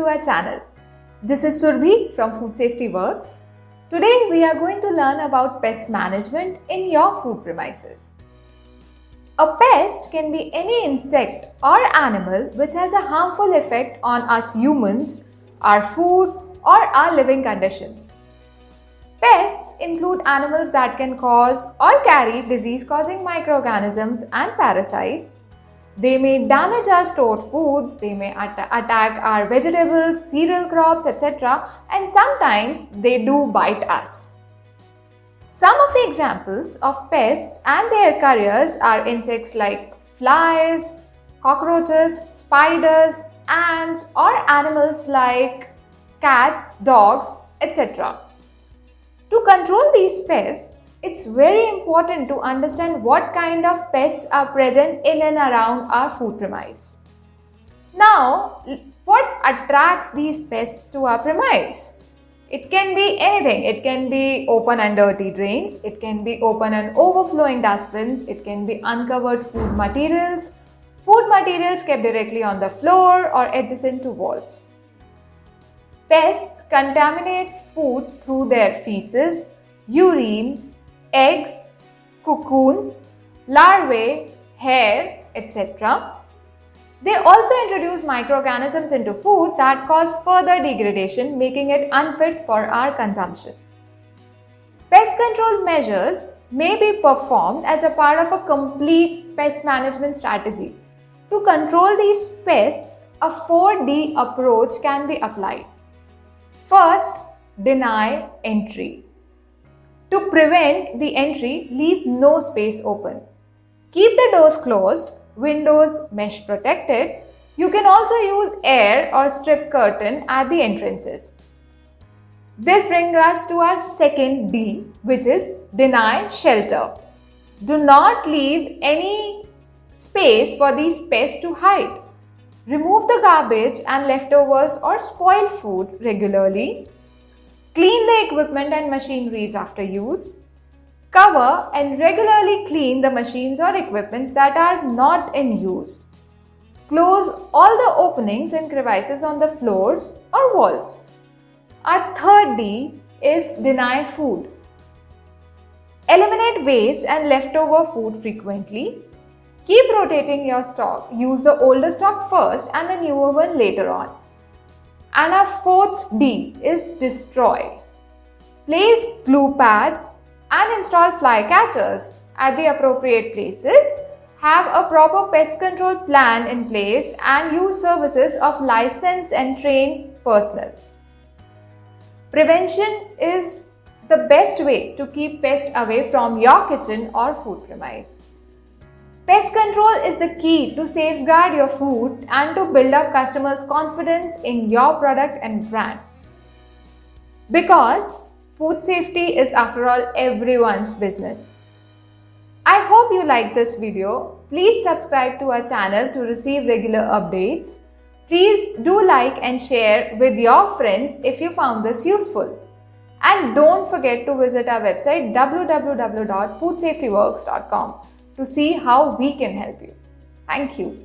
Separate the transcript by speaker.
Speaker 1: to our channel. This is Surbhi from Food Safety Works. Today we are going to learn about pest management in your food premises. A pest can be any insect or animal which has a harmful effect on us humans, our food or our living conditions. Pests include animals that can cause or carry disease-causing microorganisms and parasites. They may damage our stored foods, they may attack our vegetables, cereal crops, etc. and sometimes they do bite us. Some of the examples of pests and their carriers are insects like flies, cockroaches, spiders, ants, or animals like cats, dogs, etc. To control these pests, it's very important to understand what kind of pests are present in and around our food premise. Now, what attracts these pests to our premise? It can be anything. It can be open and dirty drains, it can be open and overflowing dustbins, it can be uncovered food materials kept directly on the floor or adjacent to walls. Pests contaminate food through their feces, urine, eggs, cocoons, larvae, hair, etc. They also introduce microorganisms into food that cause further degradation, making it unfit for our consumption. Pest control measures may be performed as a part of a complete pest management strategy. To control these pests, a 4D approach can be applied. First, deny entry. To prevent the entry, leave no space open. Keep the doors closed, windows mesh protected. You can also use air or strip curtain at the entrances. This brings us to our second D, which is deny shelter. Do not leave any space for these pests to hide. Remove the garbage and leftovers or spoiled food regularly. Clean the equipment and machineries after use. Cover and regularly clean the machines or equipments that are not in use. Close all the openings and crevices on the floors or walls. Our third D is deny food. Eliminate waste and leftover food frequently. Keep rotating your stock. Use the older stock first and the newer one later on. And our fourth D is destroy. Place glue pads and install fly catchers at the appropriate places. Have a proper pest control plan in place and use services of licensed and trained personnel. Prevention is the best way to keep pests away from your kitchen or food premise. Pest control is the key to safeguard your food and to build up customers' confidence in your product and brand. Because food safety is, after all, everyone's business. I hope you liked this video. Please subscribe to our channel to receive regular updates. Please do like and share with your friends if you found this useful. And don't forget to visit our website www.foodsafetyworks.com to see how we can help you. Thank you.